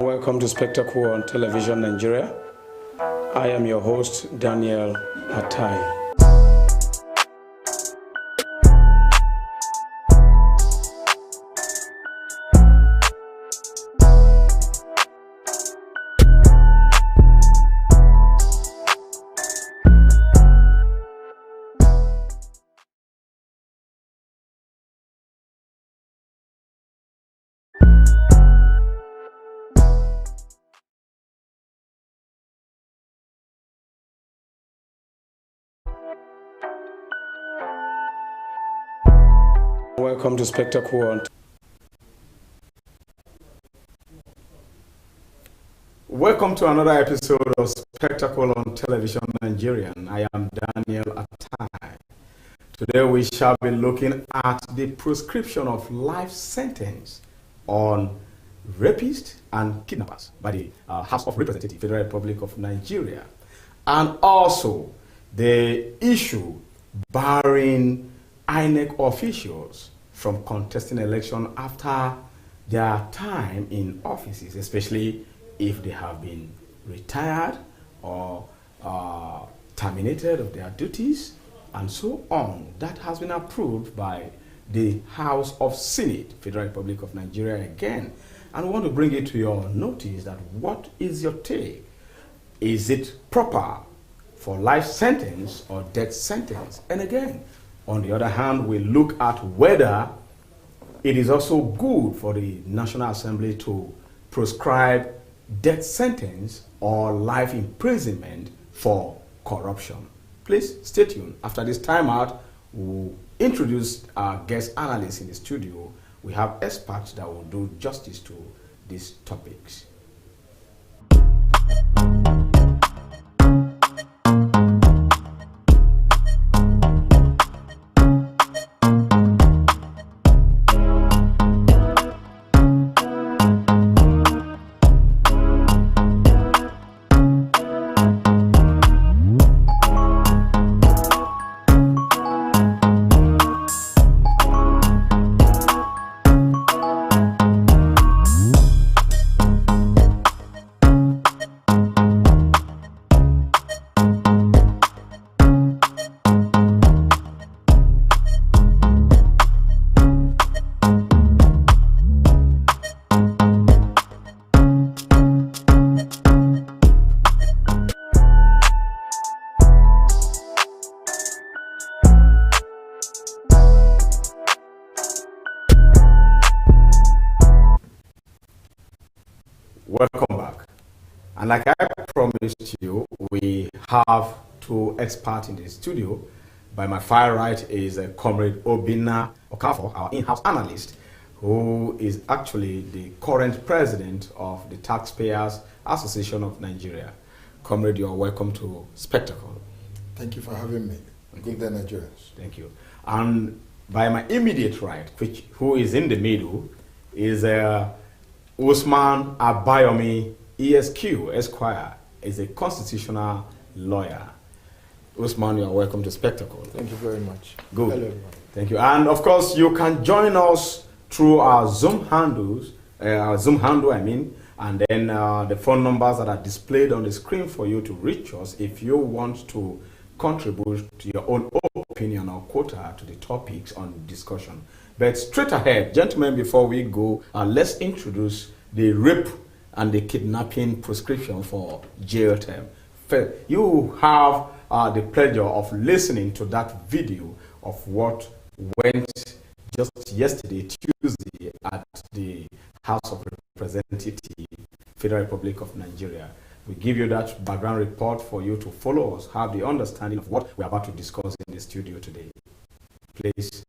Welcome to Spectacle on Television Nigeria. I am your host, Daniel Atai. Welcome to Spectacle on Welcome to another episode of Spectacle on Television Nigerian. I am Daniel Atai. Today we shall be looking at the prescription of life sentence on rapists and kidnappers by the House of Representatives, Federal Republic of Nigeria, and also the issue barring INEC officials from contesting election after their time in offices, especially if they have been retired or terminated of their duties and so on. That has been approved by the House of Senate, Federal Republic of Nigeria again. And we want to bring it to your notice that what is your take? Is it proper for life sentence or death sentence? And again, on the other hand, we look at whether it is also good for the National Assembly to prescribe death sentence or life imprisonment for corruption. Please stay tuned. After this timeout, we'll introduce our guest analysts in the studio. We have experts that will do justice to these topics. Welcome back. And like I promised you, we have two experts in the studio. By my far right is Comrade Obinna Okafor, our in-house analyst, who is actually the current president of the Taxpayers Association of Nigeria. Comrade, you are welcome to Spectacle. Thank you for having me. Good day, Nigerians. Thank you. And by my immediate right, who is in the middle, is Usman Abayomi, ESQ, Esquire, is a constitutional lawyer. Usman, you are welcome to Spectacle. Thank you very much. Good. Hello, everyone. Thank you. And of course, you can join us through our Zoom handle, and then the phone numbers that are displayed on the screen for you to reach us if you want to contribute to your own opinion or quota to the topics on discussion. But straight ahead, gentlemen, before we go, let's introduce the rape and the kidnapping prescription for jail term. You have the pleasure of listening to that video of what went just yesterday, Tuesday, at the House of Representatives, Federal Republic of Nigeria. We give you that background report for you to follow us, have the understanding of what we're about to discuss in the studio today. Please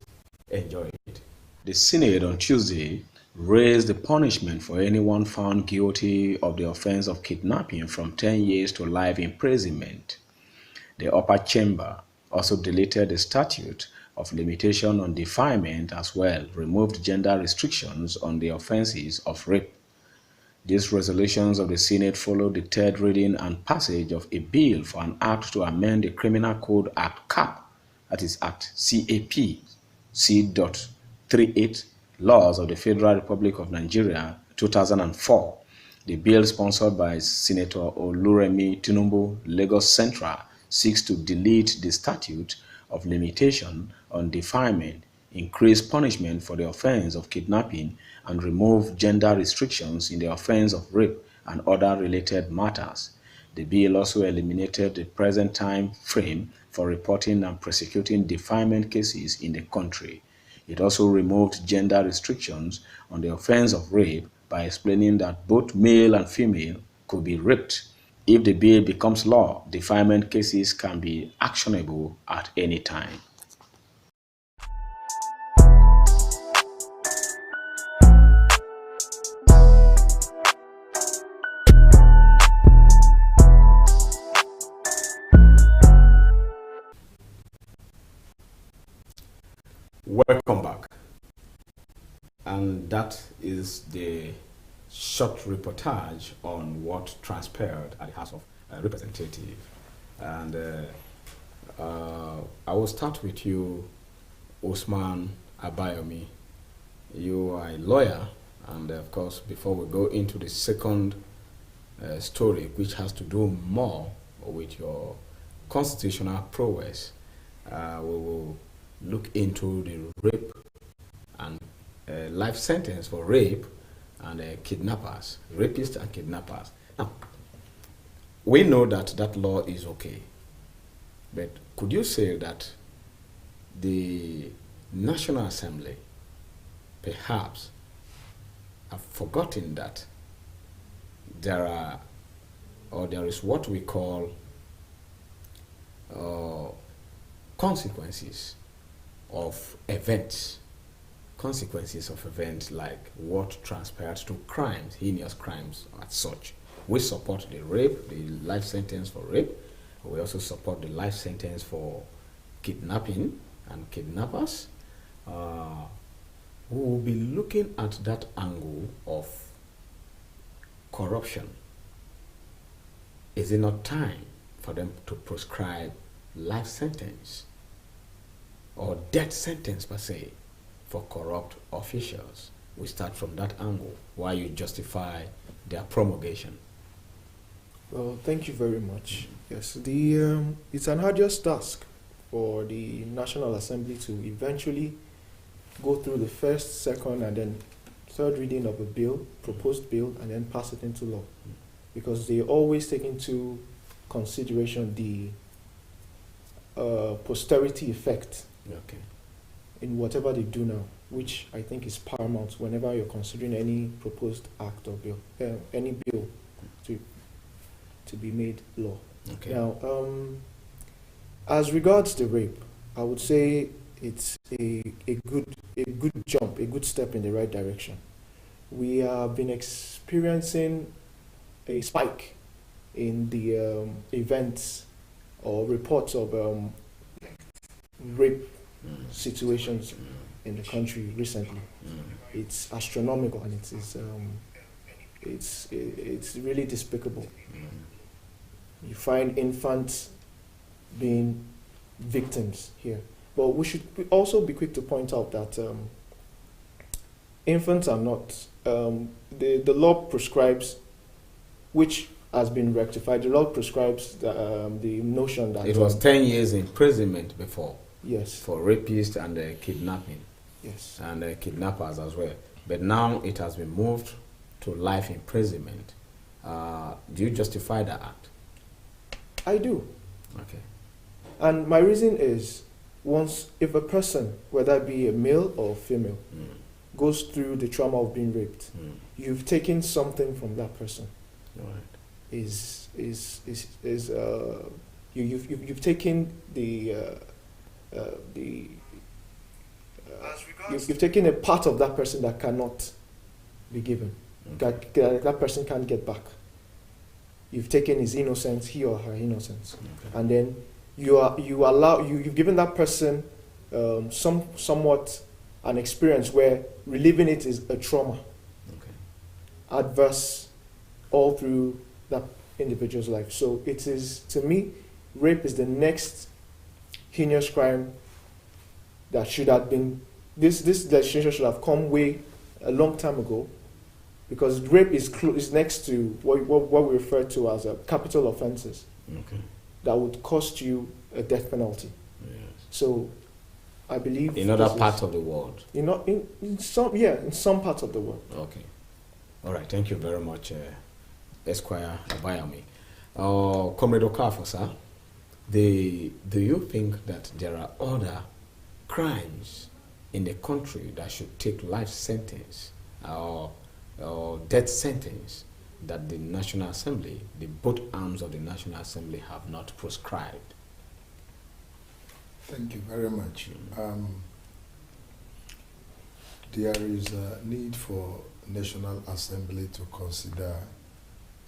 enjoy it. The Senate on Tuesday raised the punishment for anyone found guilty of the offense of kidnapping from 10 years to life imprisonment. The upper chamber also deleted the statute of limitation on defilement as well, removed gender restrictions on the offenses of rape. These resolutions of the Senate followed the third reading and passage of a bill for an act to amend the Criminal Code Act CAP, that is Act CAP C.38, Laws of the Federal Republic of Nigeria, 2004, The bill sponsored by Senator Oluremi Tinubu, Lagos Central, seeks to delete the statute of limitation on defilement, increase punishment for the offense of kidnapping, and remove gender restrictions in the offense of rape and other related matters. The bill also eliminated the present time frame for reporting and prosecuting defilement cases in the country. It also removed gender restrictions on the offense of rape by explaining that both male and female could be raped. If the bill becomes law, defilement cases can be actionable at any time. Welcome back. And that is the short reportage on what transpired at the House of Representatives. And I will start with you, Usman Abayomi. You are a lawyer, and of course, before we go into the second story, which has to do more with your constitutional prowess, we will look into the rape and life sentence for rape and kidnappers, rapists and kidnappers. Now, we know that that law is okay, but could you say that the National Assembly perhaps have forgotten that there is what we call consequences of events like what transpired to crimes, heinous crimes as such. We support the rape, the life sentence for rape. We also support the life sentence for kidnapping and kidnappers. We will be looking at that angle of corruption. Is it not time for them to prescribe life sentence or death sentence per se for corrupt officials? We start from that angle, why you justify their promulgation. Well, thank you very much. Yes, it's an arduous task for the National Assembly to eventually go through the first, second, and then third reading of a bill, proposed bill, and then pass it into law. Because they always take into consideration the posterity effect in whatever they do now, which I think is paramount whenever you're considering any proposed act or bill, any bill to be made law. Now, as regards the rape, I would say it's a good jump, a good step in the right direction. We have been experiencing a spike in the events or reports of rape situations in the country recently. It's astronomical, and it's really despicable. You find infants being victims here, but we should also be quick to point out that infants are not. The law prescribes, which has been rectified. The law prescribes the notion that it was 10 years imprisonment before. Yes. For rapists and kidnapping. Yes. And kidnappers as well. But now it has been moved to life imprisonment. Do you justify that act? I do. Okay. And my reason is, if a person, whether it be a male or female, goes through the trauma of being raped, you've taken something from that person. Right. You've taken you've taken a part of that person that cannot be given. That person can't get back. You've taken his innocence, he or her innocence, and then you've given that person somewhat an experience where reliving it is a trauma, adverse all through that individual's life. So it is, to me, rape is the next heinous crime that should have been, this legislation should have come way a long time ago, because rape is next to what we refer to as capital offenses that would cost you a death penalty. Yes. So I believe in other parts of the world. In some parts of the world. Okay. All right. Thank you very much, Esquire Abayami. Comrade Okafor, sir, do you think that there are other crimes in the country that should take life sentence or death sentence that the National Assembly, the both arms of the National Assembly, have not prescribed? Thank you very much. There is a need for National Assembly to consider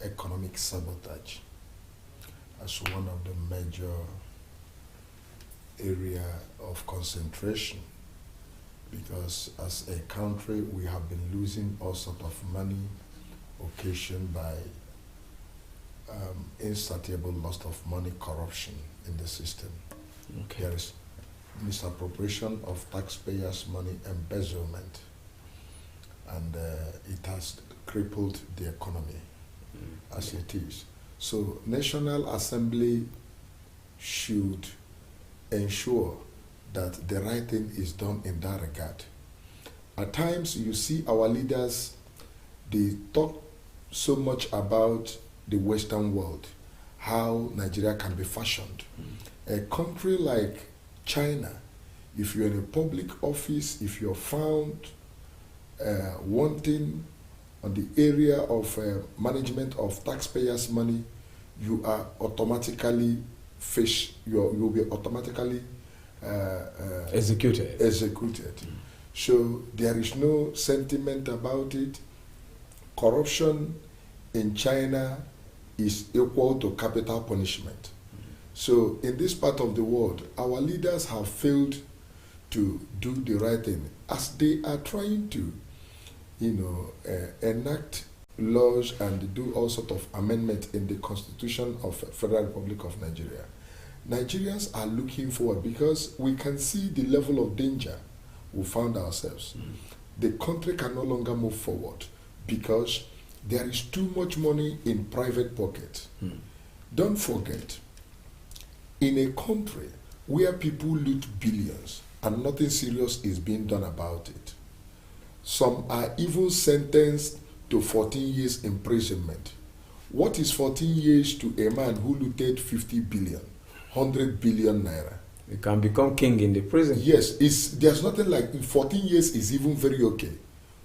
economic sabotage as one of the major area of concentration, because as a country we have been losing all sort of money occasioned by insatiable loss of money, corruption in the system. Okay. There is misappropriation of taxpayers' money, embezzlement, and it has crippled the economy as it is. So National Assembly should ensure that the right thing is done in that regard. At times you see our leaders, they talk so much about the Western world, how Nigeria can be fashioned. A country like China, if you're in a public office, if you're found wanting on the area of management of taxpayers' money, you are automatically you'll be automatically executed. So there is no sentiment about it. Corruption in China is equal to capital punishment. So in this part of the world, our leaders have failed to do the right thing as they are trying to, enact laws and do all sort of amendments in the Constitution of Federal Republic of Nigeria. Nigerians are looking forward because we can see the level of danger we found ourselves. The country can no longer move forward because there is too much money in private pockets. Don't forget, in a country where people loot billions and nothing serious is being done about it, some are even sentenced to 14 years imprisonment. What is 14 years to a man who looted 50 billion, 100 billion naira? You can become king in the prison. Yes, there's nothing like 14 years is even very okay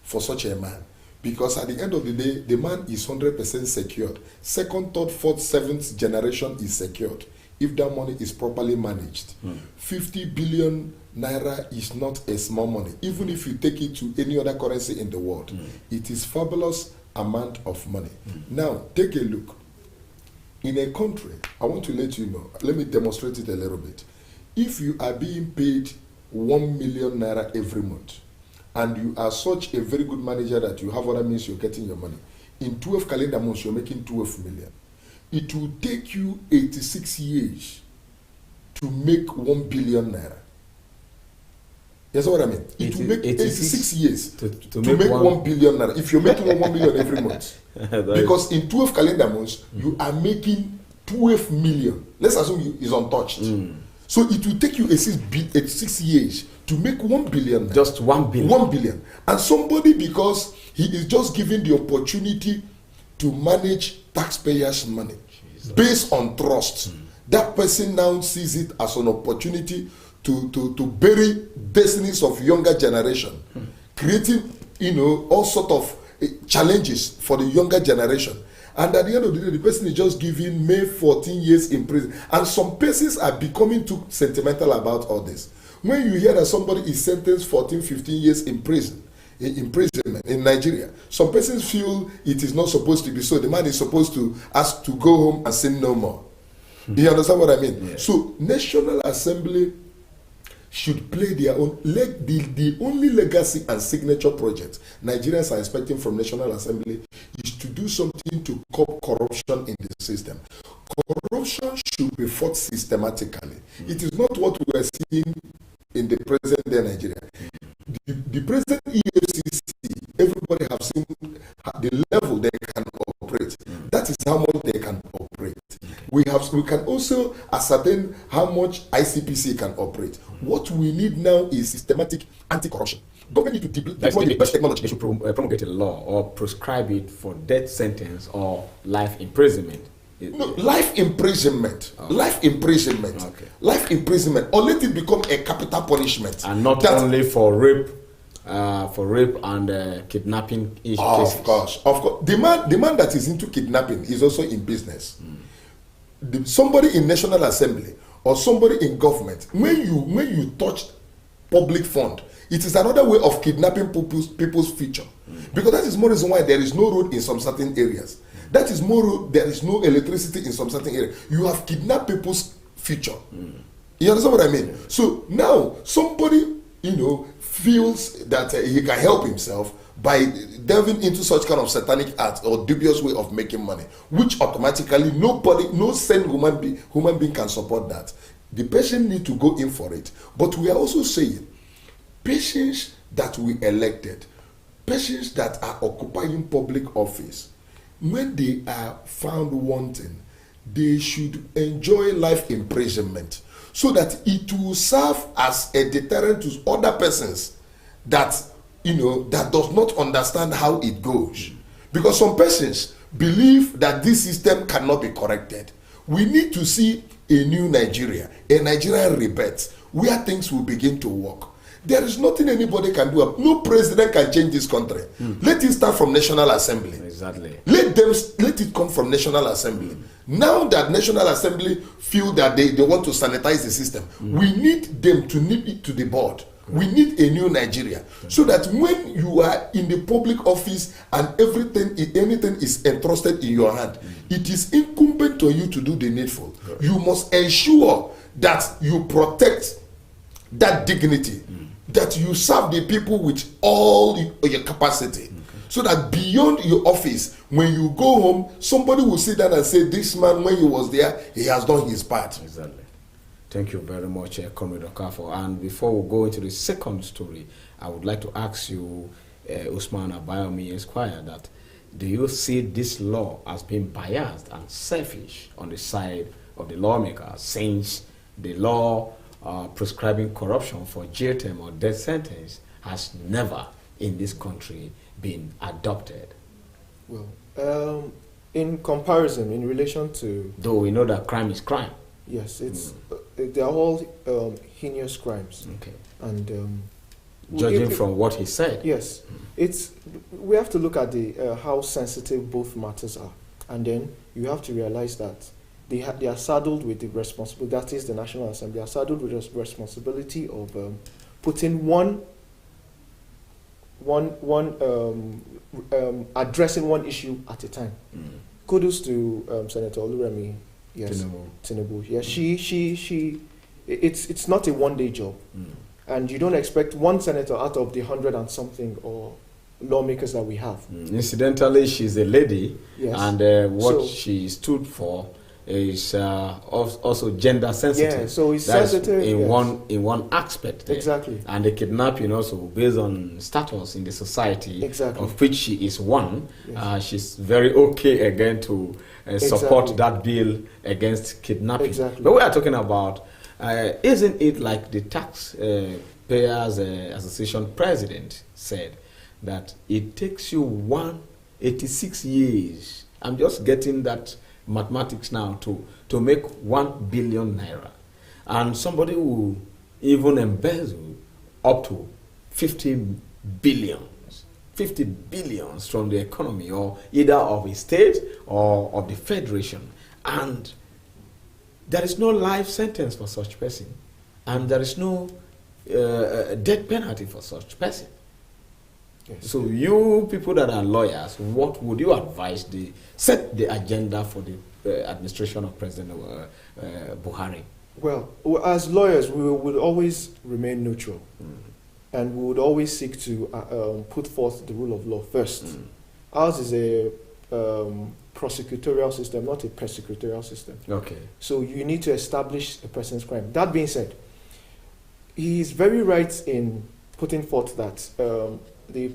for such a man, because at the end of the day, the man is 100% secured. Second, third, fourth, seventh generation is secured if that money is properly managed. 50 billion naira is not a small money. Even if you take it to any other currency in the world, it is fabulous amount of money. Now, take a look. In a country, I want to let you know, let me demonstrate it a little bit. If you are being paid 1 million naira every month, and you are such a very good manager that you have other means you're getting your money, in 12 calendar months, you're making 12 million. It will take you 86 years to make 1 billion naira. Yes, what I mean? It will make 86 years to make 1 billion naira. If you're making 1 million every month. Because in 12 calendar months, you are making 12 million. Let's assume it's untouched. So it will take you 86 years to make 1 billion naira. Just 1 billion. 1 billion. And somebody, because he is just given the opportunity to manage taxpayers' money based on trust, that person now sees it as an opportunity to bury destinies of younger generation, creating all sort of challenges for the younger generation. And at the end of the day, the person is just given 14 years in prison. And some persons are becoming too sentimental about all this. When you hear that somebody is sentenced 14, 15 years in prison, imprisonment in Nigeria, some persons feel it is not supposed to be so. The man is supposed to ask to go home and sin no more. You understand what I mean? Yeah. So National Assembly should play their own, the only legacy and signature project Nigerians are expecting from National Assembly is to do something to curb corruption in the system. Corruption should be fought systematically. It is not what we are seeing in the present day Nigeria. The present EFCC, everybody have seen the we can also ascertain how much ICPC can operate. What we need now is systematic anti-corruption. Government need to deploy the best technology. They should promulgate a law or prescribe it for death sentence or life imprisonment. No, life imprisonment. Okay. Life imprisonment. Okay. Life imprisonment. Or let it become a capital punishment. And not only for rape and kidnapping cases. Of course. The man that is into kidnapping is also in business. Somebody in National Assembly or somebody in government, when you touch public fund, it is another way of kidnapping people's future. Because that is more reason why there is no road in some certain areas. That is more road, there is no electricity in some certain areas. You have kidnapped people's future. You understand what I mean? So now somebody, feels that he can help himself by delving into such kind of satanic acts or dubious way of making money, which automatically no sane human being can support that. The patient need to go in for it. But we are also saying, patients that we elected, patients that are occupying public office, when they are found wanting, they should enjoy life imprisonment so that it will serve as a deterrent to other persons that that does not understand how it goes. Because some persons believe that this system cannot be corrected. We need to see a new Nigeria, a Nigerian rebirth, where things will begin to work. There is nothing anybody can do. No president can change this country. Let it start from National Assembly. Exactly. Let it come from National Assembly. Now that National Assembly feel that they want to sanitize the system, we need them to nip it to the board. We need a new Nigeria, so that when you are in the public office and anything is entrusted in your hand, it is incumbent on you to do the needful. You must ensure that you protect that dignity, that you serve the people with all your capacity, so that beyond your office, when you go home, somebody will sit down and say, this man, when he was there, he has done his part. Exactly. Thank you very much, Comrade Okafor. And before we go into the second story, I would like to ask you, Usman Abayomi Esquire, that do you see this law as being biased and selfish on the side of the lawmakers, since the law prescribing corruption for jail term or death sentence has never in this country been adopted? Well, in comparison, in relation to... Though we know that crime is crime. Yes, they are all heinous crimes. Okay. And judging from what he said. Yes, we have to look at the how sensitive both matters are, and then you have to realize that they are saddled with the responsibility. That is, the National Assembly are saddled with the responsibility of putting addressing one issue at a time. Kudos to Senator Oluremi. Yes, Tinubu. Yeah, it's not a one-day job, and you don't expect one senator out of the 100 and something or lawmakers that we have. Incidentally, she's a lady, yes. And what she stood for is also gender sensitive. Yeah, so it's that's sensitive in yes. one aspect. There. Exactly. And the kidnapping also based on status in the society, exactly. of which she is one. Yes. She's very okay again to support exactly. that bill against kidnapping. Exactly. But we are talking about, isn't it like the Taxpayers Association president said, that it takes you 186 years. I'm just getting that mathematics now to make 1 billion naira, and somebody will even embezzle up to 50 billions from the economy, or either of a state or of the federation, and there is no life sentence for such person, and there is no death penalty for such person. Yes. So you people that are lawyers, what would you advise? Set the agenda for the administration of President Buhari. Well, as lawyers, we would always remain neutral, and we would always seek to put forth the rule of law first. Ours is a prosecutorial system, not a persecutorial system. Okay. So you need to establish a person's crime. That being said, he is very right in putting forth that the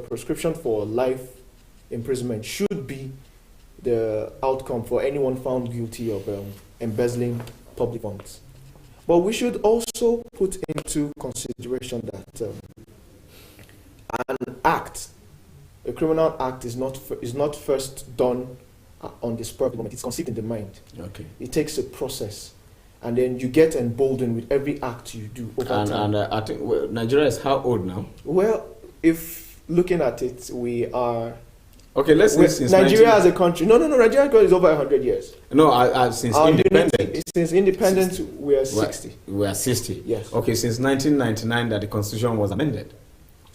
prescription for life imprisonment should be the outcome for anyone found guilty of embezzling public funds. But we should also put into consideration that an act, a criminal act, is not first done on the spur of the moment. It's conceived in the mind. Okay. It takes a process, and then you get emboldened with every act you do over time. And I think Nigeria is how old now? Well, if looking at it, we are. Okay, let's say since Nigeria as a country. No. Nigeria is over 100 years. No, since independence. Since independence, we are 60. We are 60. Yes. Okay, since 1999 that the constitution was amended,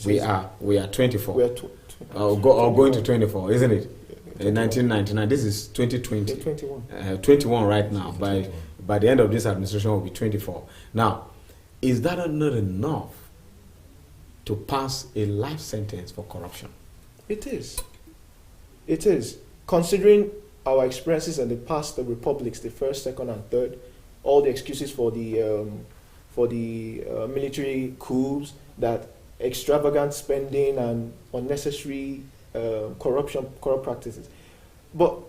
we are 24. We are going to 24, isn't it? In 1999. This is 2020. 21. 21 right now. By the end of this administration, will be 24. Now, is that not enough to pass a life sentence for corruption? It is. It is. Considering our experiences in the past, the republics, the first, second, and third, all the excuses for the military coups, that extravagant spending and unnecessary corrupt practices. But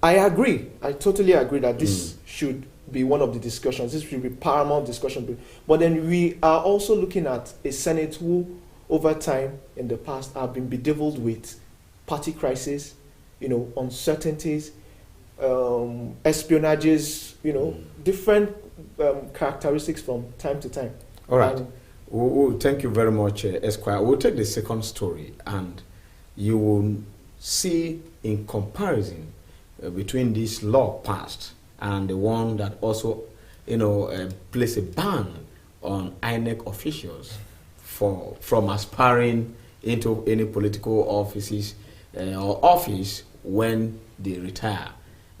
I agree. I totally agree that this should be one of the discussions. This should be paramount discussion. But then we are also looking at a Senate who, over time in the past, have been bedeviled with party crisis, uncertainties, espionages, different characteristics from time to time. All right. Thank you very much, Esquire. We'll take the second story, and you will see in comparison between this law passed and the one that also, place a ban on INEC officials from aspiring into any political offices or office when they retire,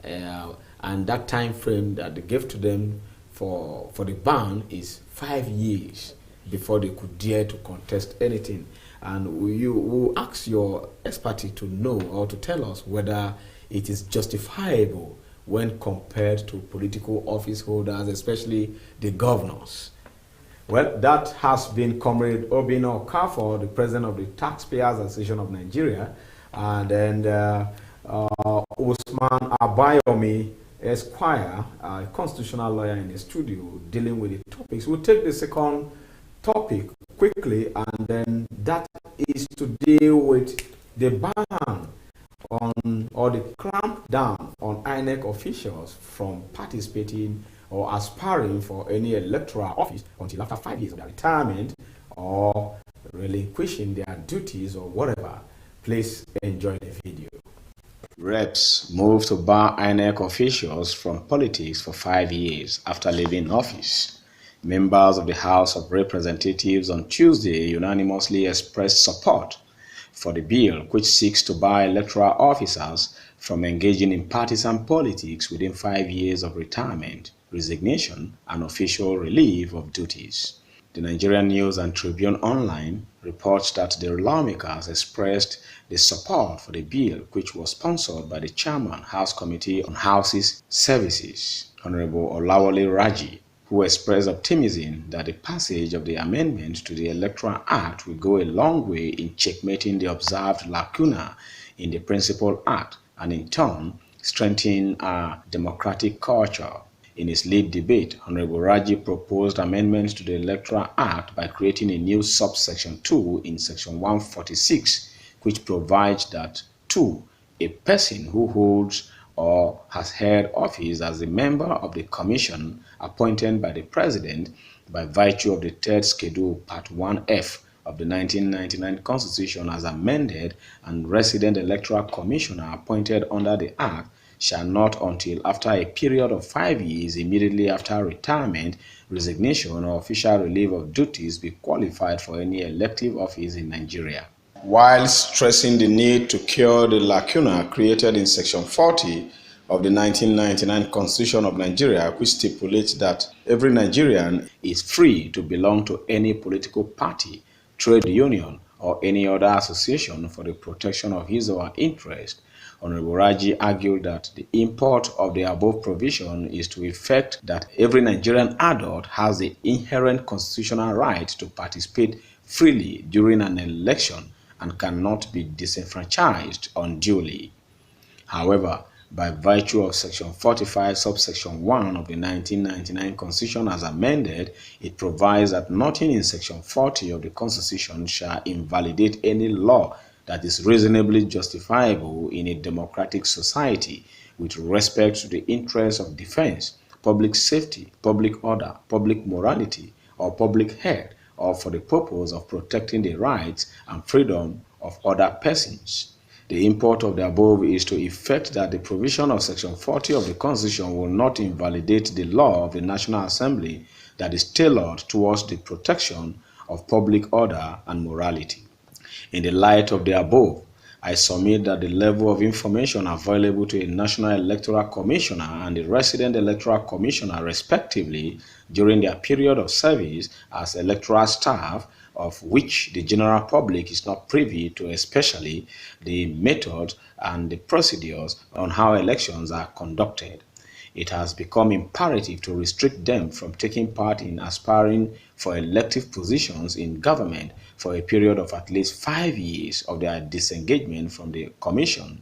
and that time frame that they gave to them for the ban is 5 years before they could dare to contest anything. And we'll ask your expertise to know or to tell us whether it is justifiable when compared to political office holders, especially the governors. Well, that has been Comrade Obinna Okafor, the president of the Taxpayers Association of Nigeria, and then Usman Abayomi Esquire, a constitutional lawyer in the studio, dealing with the topics. We'll take the second topic quickly, and then that is to deal with the ban on, or the clamp down on INEC officials from participating or aspiring for any electoral office until after 5 years of their retirement or relinquishing their duties or whatever. Please enjoy the video. Reps move to bar INEC officials from politics for 5 years after leaving office. Members of the House of Representatives on Tuesday unanimously expressed support for the bill, which seeks to bar electoral officers from engaging in partisan politics within 5 years of retirement, resignation, and official relief of duties. The Nigerian News and Tribune Online reports that the lawmakers expressed the support for the bill, which was sponsored by the Chairman, House Committee on Houses Services, Honorable Olawale Raji, who expressed optimism that the passage of the amendment to the Electoral Act will go a long way in checkmating the observed lacuna in the Principal Act and in turn strengthen our democratic culture. In his lead debate, Honorable Raji proposed amendments to the Electoral Act by creating a new subsection 2 in section 146, which provides that 2. A person who holds or has held office as a member of the commission appointed by the President by virtue of the third schedule part 1F of the 1999 Constitution as amended, and resident electoral commissioner appointed under the Act shall not until after a period of 5 years immediately after retirement, resignation, or official relief of duties be qualified for any elective office in Nigeria. While stressing the need to cure the lacuna created in Section 40 of the 1999 Constitution of Nigeria, which stipulates that every Nigerian is free to belong to any political party, trade union, or any other association for the protection of his or her interest, Honorable Raji argued that the import of the above provision is to effect that every Nigerian adult has the inherent constitutional right to participate freely during an election and cannot be disenfranchised unduly. However, By virtue of Section 45, subsection 1 of the 1999 Constitution as amended, it provides that nothing in Section 40 of the Constitution shall invalidate any law that is reasonably justifiable in a democratic society with respect to the interests of defense, public safety, public order, public morality, or public health, or for the purpose of protecting the rights and freedom of other persons. The import of the above is to effect that the provision of Section 40 of the Constitution will not invalidate the law of the National Assembly that is tailored towards the protection of public order and morality. In the light of the above, I submit that the level of information available to a National Electoral Commissioner and the Resident Electoral Commissioner respectively during their period of service as electoral staff, of which the general public is not privy to, especially the method and the procedures on how elections are conducted. It has become imperative to restrict them from taking part in aspiring for elective positions in government for a period of at least 5 years of their disengagement from the Commission.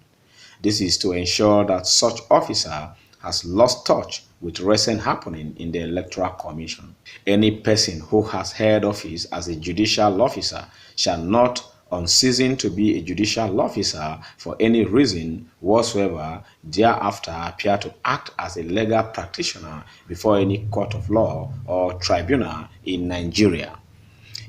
This is to ensure that such officer has lost touch with recent happening in the Electoral Commission. Any person who has held office as a judicial officer shall not, on ceasing to be a judicial officer for any reason whatsoever, thereafter appear to act as a legal practitioner before any court of law or tribunal in Nigeria.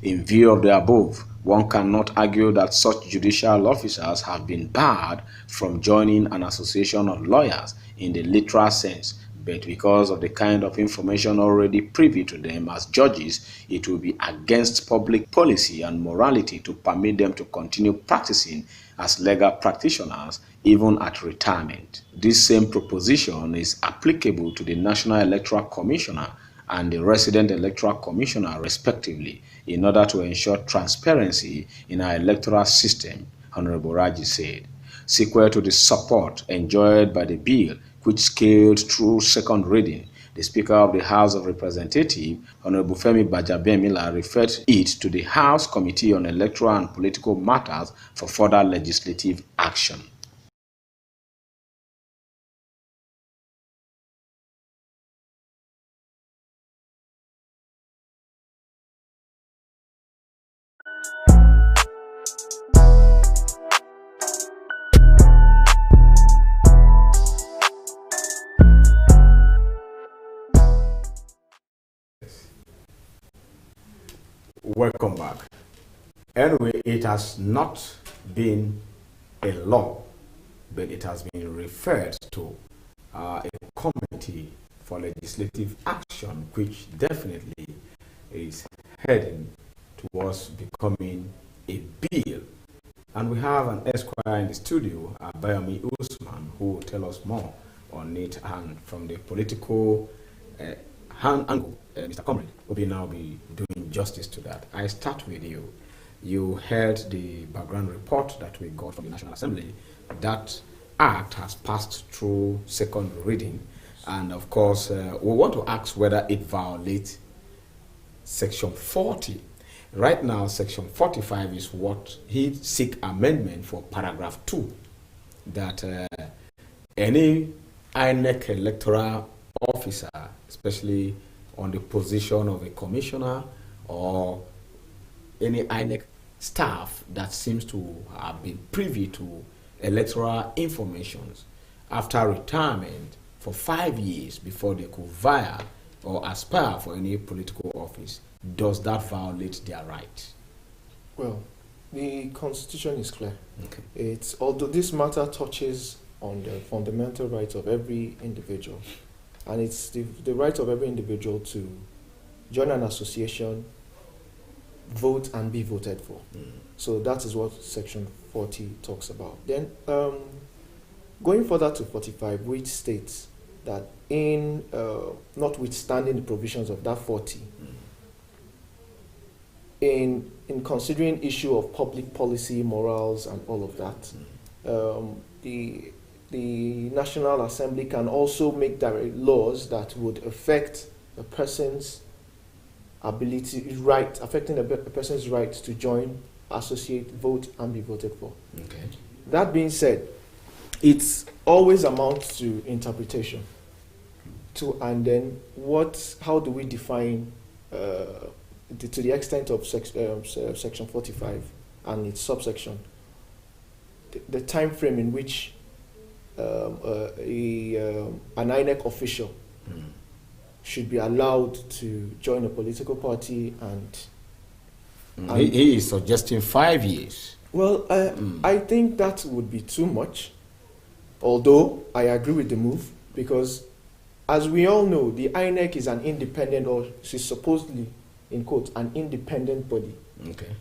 In view of the above, one cannot argue that such judicial officers have been barred from joining an association of lawyers in the literal sense, but because of the kind of information already privy to them as judges, it will be against public policy and morality to permit them to continue practicing as legal practitioners even at retirement. This same proposition is applicable to the National Electoral Commissioner and the Resident Electoral Commissioner respectively, in order to ensure transparency in our electoral system, Honorable Raji said. Sequel to the support enjoyed by the bill, which scaled through second reading, the Speaker of the House of Representatives, Honorable Femi Gbajabamila, referred it to the House Committee on Electoral and Political Matters for further legislative action. Welcome back. Anyway, it has not been a law, but it has been referred to a committee for legislative action, which definitely is heading towards becoming a bill. And we have an esquire in the studio, Bayomi Usman, who will tell us more on it, and from the political angle, Mr. Comrade will now be doing justice to that. I start with you. You heard the background report that we got from the National Assembly. That act has passed through second reading, and of course, we want to ask whether it violates Section 40. Right now, Section 45 is what he seek amendment for paragraph 2, that any INEC electoral officer, especially on the position of a commissioner or any INEC staff that seems to have been privy to electoral informations after retirement for 5 years before they could vie or aspire for any political office, does that violate their right? Well, the Constitution is clear. Okay. It's, although this matter touches on the fundamental rights of every individual, and it's the right of every individual to join an association, vote, and be voted for. So that is what Section 40 talks about. Then, going further to 45, which states that in notwithstanding the provisions of that 40, in considering issue of public policy, morals, and all of that, the National Assembly can also make direct laws that would affect a person's affecting a person's right to join, associate, vote, and be voted for. Okay. That being said, It's always amounts to interpretation. And then how do we define to the extent of section 45 and its subsection, the time frame in which an INEC official should be allowed to join a political party and he is suggesting 5 years. Well, I think that would be too much, although I agree with the move, because as we all know, the INEC is an independent, or she's supposedly, in quotes, an independent body. Okay.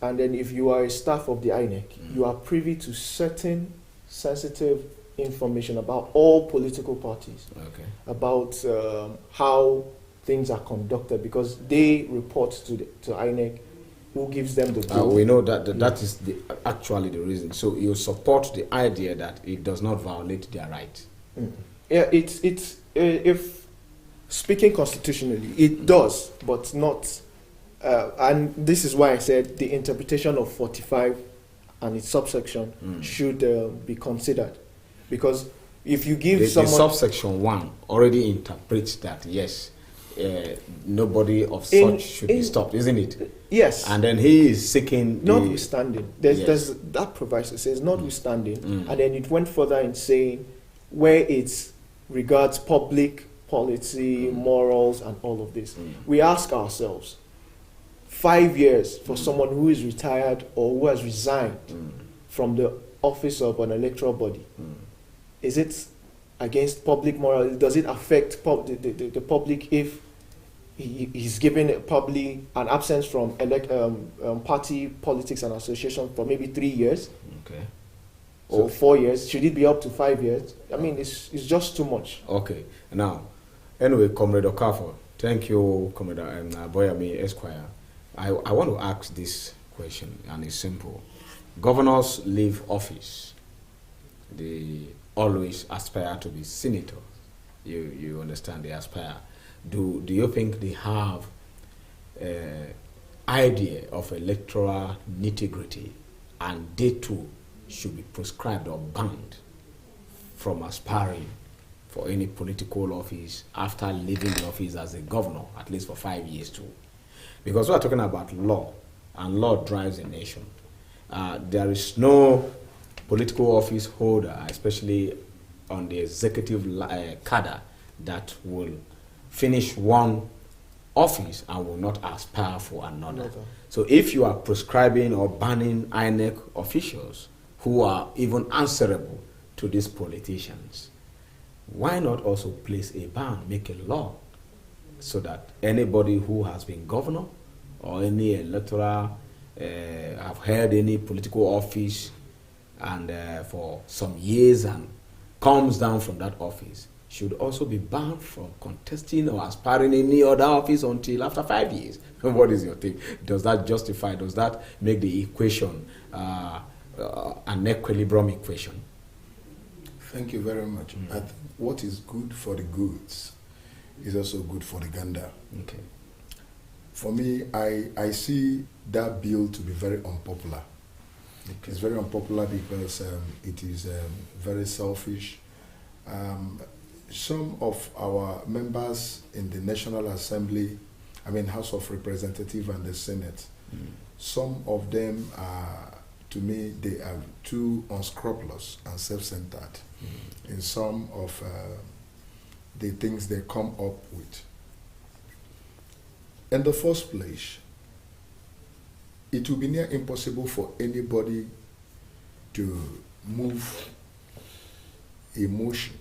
And then if you are a staff of the INEC, you are privy to certain sensitive information about all political parties, about how things are conducted, because they report to INEC, who gives them the bill. We know that is actually the reason. So you support the idea that it does not violate their right. Yeah, it's if speaking constitutionally, it does, but not. And this is why I said the interpretation of 45 and its subsection should be considered, because if you give someone, the subsection 1 already interprets that yes, nobody of such should be stopped, isn't it? Yes. And then he is seeking. Notwithstanding, there's that proviso says notwithstanding, and then it went further in saying where it regards public policy, morals, and all of this. We ask ourselves, 5 years for someone who is retired or who has resigned from the office of an electoral body, is it against public morals? Does it affect the public if he's given probably an absence from party politics and association for maybe 3 years? Okay. Or 4 years? Should it be up to 5 years? I mean, it's just too much. Okay. Now, anyway, Comrade Okafor, thank you, Comrade Boyami Esquire. I want to ask this question, and it's simple. Governors leave office. They always aspire to be senators. You understand? They aspire. Do you think they have idea of electoral nitty-gritty, and they too should be prescribed or banned from aspiring for any political office after leaving the office as a governor, at least for 5 years too? Because we are talking about law, and law drives a nation. There is no political office holder, especially on the executive cadre, that will finish one office and will not aspire for another. So if you are prescribing or banning INEC officials who are even answerable to these politicians, why not also place a ban, make a law, so that anybody who has been governor or any electoral, have held any political office and for some years and comes down from that office should also be banned from contesting or aspiring any other office until after 5 years? What is your take? Does that justify, does that make the equation an equilibrium equation? Thank you very much. I think what is good for the goods is also good for the gander. Okay. For me, I see that bill to be very unpopular. Okay. It's very unpopular because it is very selfish. Some of our members in the National Assembly, House of Representatives and the Senate, some of them are, to me, they are too unscrupulous and self-centered in some of the things they come up with. In the first place, it will be near impossible for anybody to move a motion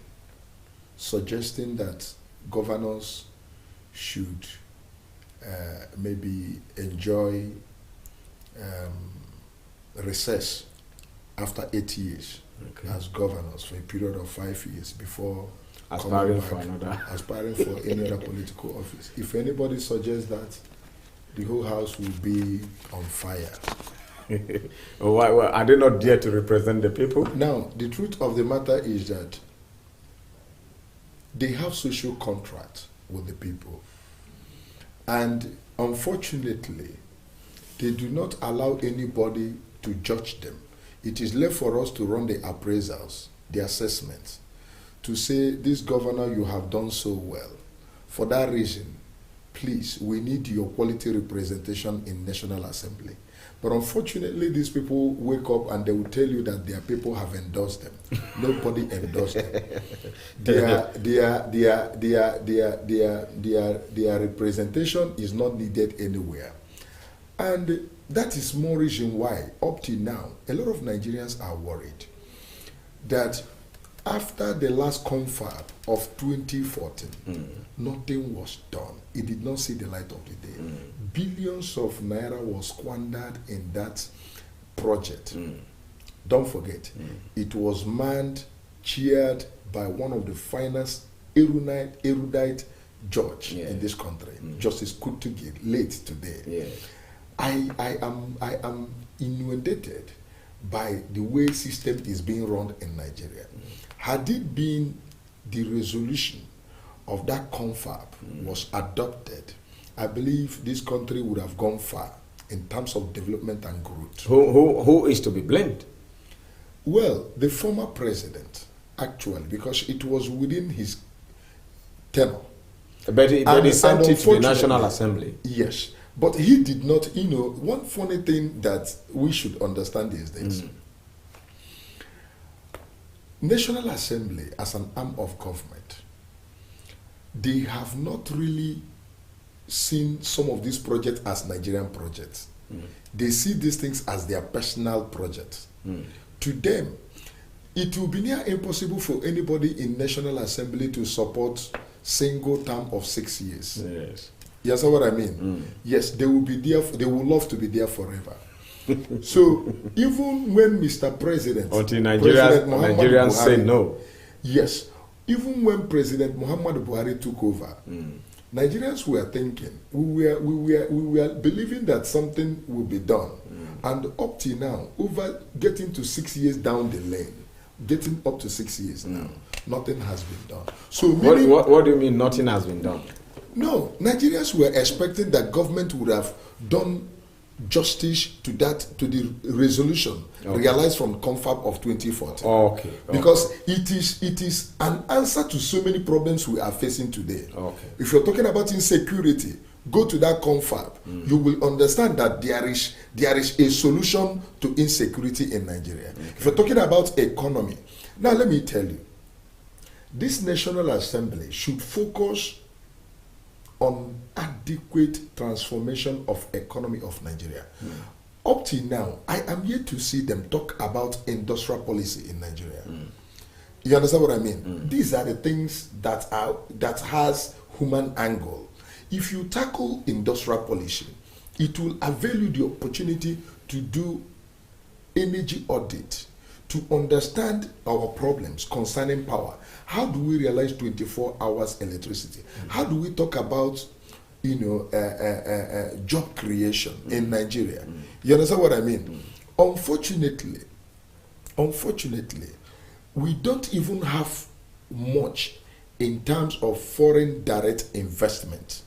suggesting that governors should maybe enjoy recess after 8 years as governors for a period of 5 years before aspiring for any other political office. If anybody suggests that, the whole house will be on fire. Why are they not there to represent the people? Now, the truth of the matter is that they have social contract with the people, and unfortunately, they do not allow anybody to judge them. It is left for us to run the appraisals, the assessments, to say, this governor, you have done so well. For that reason, please, we need your quality representation in National Assembly. But unfortunately, these people wake up and they will tell you that their people have endorsed them. Nobody endorsed them. Their representation is not needed anywhere. And that is more reason why, up till now, a lot of Nigerians are worried that after the last confab of 2014, nothing was done. It did not see the light of the day. Billions of naira was squandered in that project. Don't forget, it was manned, chaired by one of the finest erudite judge in this country, Justice Kutugir, late today. I am inundated by the way system is being run in Nigeria. Had it been the resolution of that confab was adopted, I believe this country would have gone far in terms of development and growth. Who is to be blamed? Well, the former president, actually, because it was within his tenure. But he sent it to the National Assembly. Yes. But he did not, one funny thing that we should understand is this. National Assembly, as an arm of government, they have not really seen some of these projects as Nigerian projects. They see these things as their personal projects. To them, it will be near impossible for anybody in National Assembly to support single term of 6 years. Yes. You understand what I mean? Yes, they will be there. They will love to be there forever. So even when Mr. President, until Nigerians say no. Yes, even when President Muhammadu Buhari took over, Nigerians were thinking, we were believing that something will be done, and up till now, over getting to 6 years down the lane, getting up to 6 years now, nothing has been done. So what do you mean nothing has been done? No, Nigerians were expecting that government would have done justice to the resolution realized from confab of 2014. Because it is an answer to so many problems we are facing today. If you're talking about insecurity, go to that confab. You will understand that there is a solution to insecurity in Nigeria. If you're talking about economy, now let me tell you, this National Assembly should focus on adequate transformation of economy of Nigeria. Up till now, I am yet to see them talk about industrial policy in Nigeria. You understand what I mean? These are the things that has human angle. If you tackle industrial policy, it will avail you the opportunity to do energy audit, to understand our problems concerning power. How do we realize 24 hours electricity? How do we talk about, job creation in Nigeria? You understand what I mean? Unfortunately, we don't even have much in terms of foreign direct investment.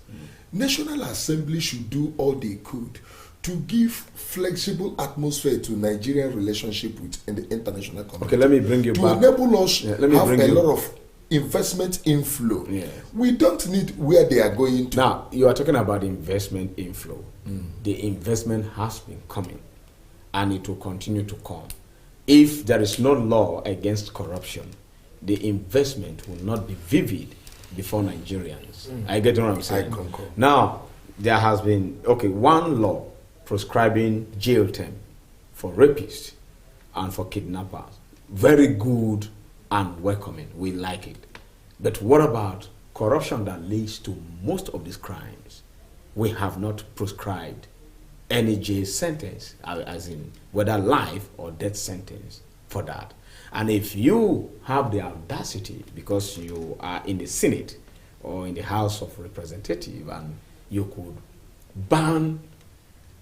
National Assembly should do all they could to give flexible atmosphere to Nigerian relationship with in the international community. Okay, let me bring you back. To enable us have a lot of investment inflow. We don't need where they are going to. Now, you are talking about investment inflow. The investment has been coming, and it will continue to come. If there is no law against corruption, the investment will not be vivid before Nigerians. I get what I'm saying? I concur. Now, there has been, one law prescribing jail term for rapists and for kidnappers. Very good and welcoming. We like it. But what about corruption that leads to most of these crimes? We have not prescribed any jail sentence, as in whether life or death sentence for that. And if you have the audacity, because you are in the Senate or in the House of Representatives, and you could ban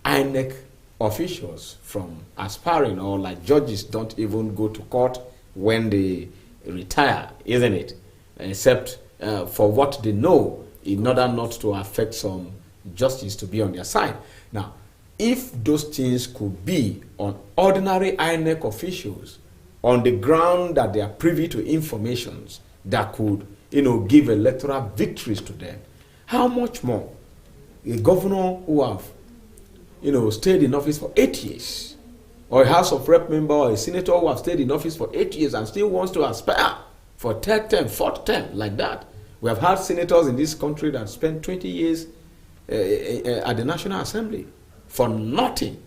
INEC officials from aspiring, or like judges don't even go to court when they retire, isn't it? Except for what they know, in order not to affect some justice to be on their side. Now, if those things could be on ordinary INEC officials on the ground that they are privy to informations that could, give electoral victories to them, how much more a governor who have, stayed in office for 8 years, or a House of Rep member or a senator who have stayed in office for 8 years and still wants to aspire for third term, fourth term, like that. We have had senators in this country that spent 20 years at the National Assembly for nothing.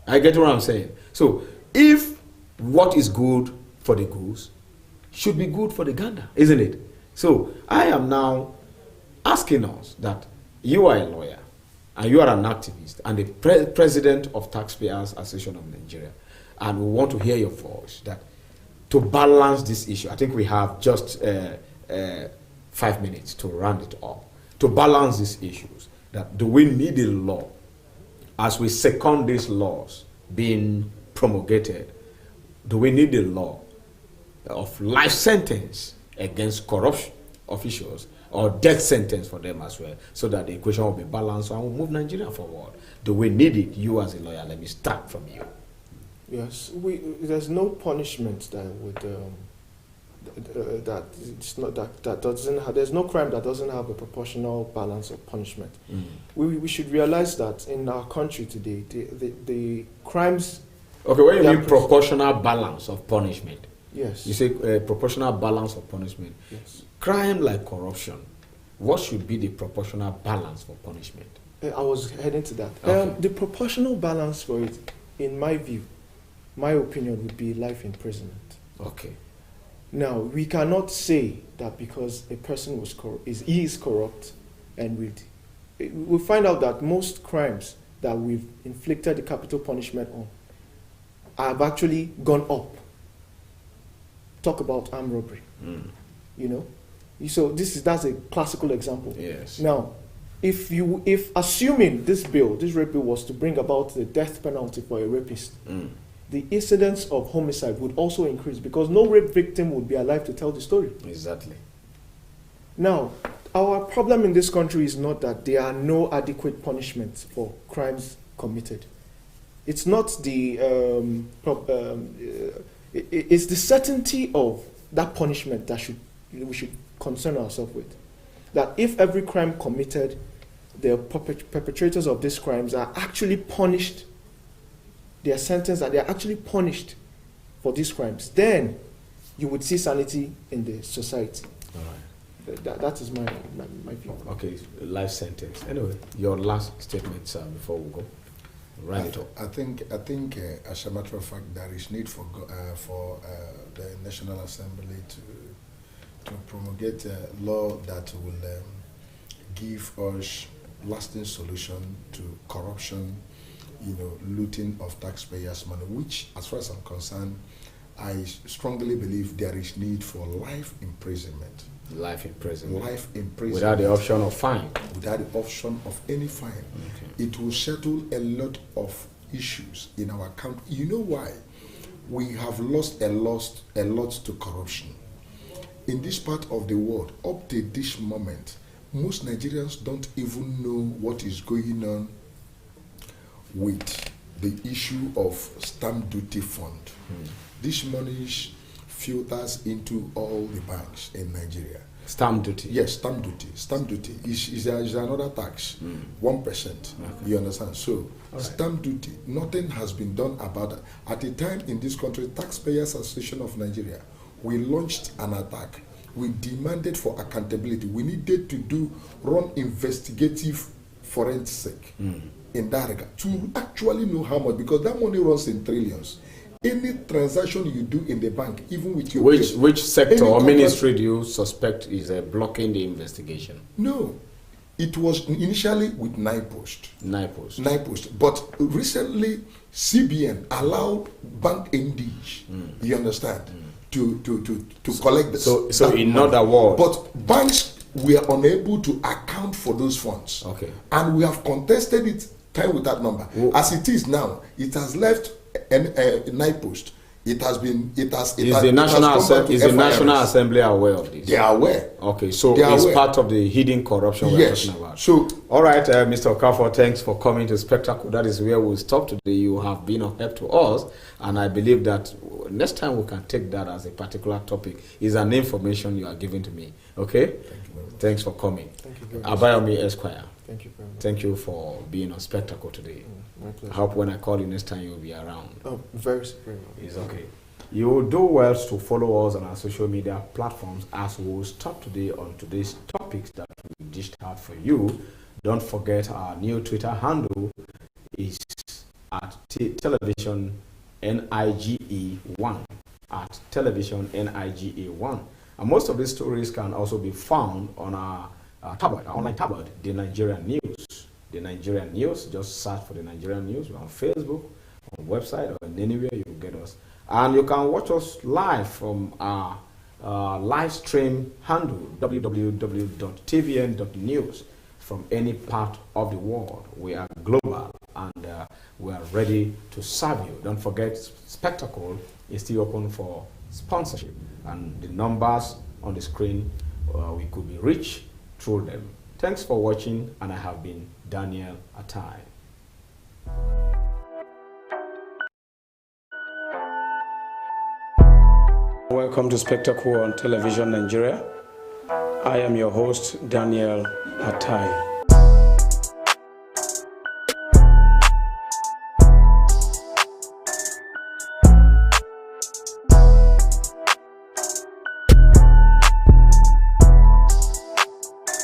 I get what I'm saying. So if what is good for the goose should be good for the gander, isn't it? So I am now asking us that you are a lawyer and you are an activist and the president of Taxpayers Association of Nigeria, and we want to hear your voice that to balance this issue. I think we have just 5 minutes to round it up. To balance these issues, that do we need a law as we second these laws being promulgated? Do we need a law of life sentence against corrupt officials or death sentence for them as well, so that the equation will be balanced and will move Nigeria forward? Do we need it? You as a lawyer, let me start from you. Yes, there's no punishment that would there's no crime that doesn't have a proportional balance of punishment. We should realize that in our country today, the crimes. Okay, when you mean proportional balance of punishment, yes, you say proportional balance of punishment. Yes. Crime like corruption, what should be the proportional balance for punishment? I was heading to that. Okay. The proportional balance for it, in my view, my opinion, would be life imprisonment. Okay. Now, we cannot say that because a person is corrupt, and we'll find out that most crimes that we've inflicted the capital punishment on have actually gone up. Talk about armed robbery. So that's a classical example. Yes. Now, if assuming this rape bill was to bring about the death penalty for a rapist, the incidence of homicide would also increase, because no rape victim would be alive to tell the story. Exactly. Now, our problem in this country is not that there are no adequate punishments for crimes committed. It's not it's the certainty of that punishment that we should concern ourselves with. That if every crime committed, the perpetrators of these crimes are actually punished, they are sentenced and they are actually punished for these crimes, then you would see sanity in the society. All right. That is my view. Okay, life sentence. Anyway, your last statement, sir, before we go. Right it up. I think, as a matter of fact, there is need for the National Assembly to promulgate a law that will give us lasting solution to corruption, looting of taxpayers' money, which, as far as I'm concerned, I strongly believe there is need for life imprisonment. Life imprisonment. Life imprisonment. Without the option of fine. Without the option of any fine. Okay. It will settle a lot of issues in our country. You know why? We have lost a lot to corruption. In this part of the world, up to this moment, most Nigerians don't even know what is going on with the issue of stamp duty fund. This money filters into all the banks in Nigeria. Stamp duty? Yes, stamp duty. Stamp duty is another tax, 1%. Okay. You understand? So, stamp duty, nothing has been done about it. At a time in this country, Taxpayers Association of Nigeria, we launched an attack. We demanded for accountability. We needed to run investigative forensic in that regard to actually know how much, because that money runs in trillions. Any transaction you do in the bank, even with your which sector or ministry do you suspect is blocking the investigation? No, it was initially with NIPOST. But recently, CBN allowed bank MDs. You understand? To collect this. So in other words, but banks were unable to account for those funds. Okay. And we have contested it time with that number. As it is now, it has left NIPOST It has been. It has. Is the National Assembly aware of this? They are aware. Okay, so it's part of the hidden corruption we're talking about. So, all right, Mr. Okafor, thanks for coming to Spectacle. That is where we'll stop today. You have been of help to us, and I believe that next time we can take that as a particular topic. Is an information you are giving to me. Okay? thank you very much. Thanks for coming. Thank you very much. Abayomi Esquire. Thank you very much. Thank you for being on Spectacle today. My pleasure. I hope when I call you next time you'll be around. Oh, very well. It's okay. You will do well to follow us on our social media platforms as we will stop today on today's topics that we dished out for you. Don't forget our new Twitter handle is at television NIGE1 at television NIGE1. And most of these stories can also be found on our tabloid, our online tabloid, The Nigerian News. The Nigerian News, just search for The Nigerian News. We're on Facebook, on website, or anywhere you will get us. And you can watch us live from our live stream handle, www.tvn.news, from any part of the world. We are global, and we are ready to serve you. Don't forget, Spectacle is still open for sponsorship, and the numbers on the screen, we could be reached through them. Thanks for watching, and I have been Daniel Atai. Welcome to Spectacle on Television Nigeria. I am your host, Daniel Atai.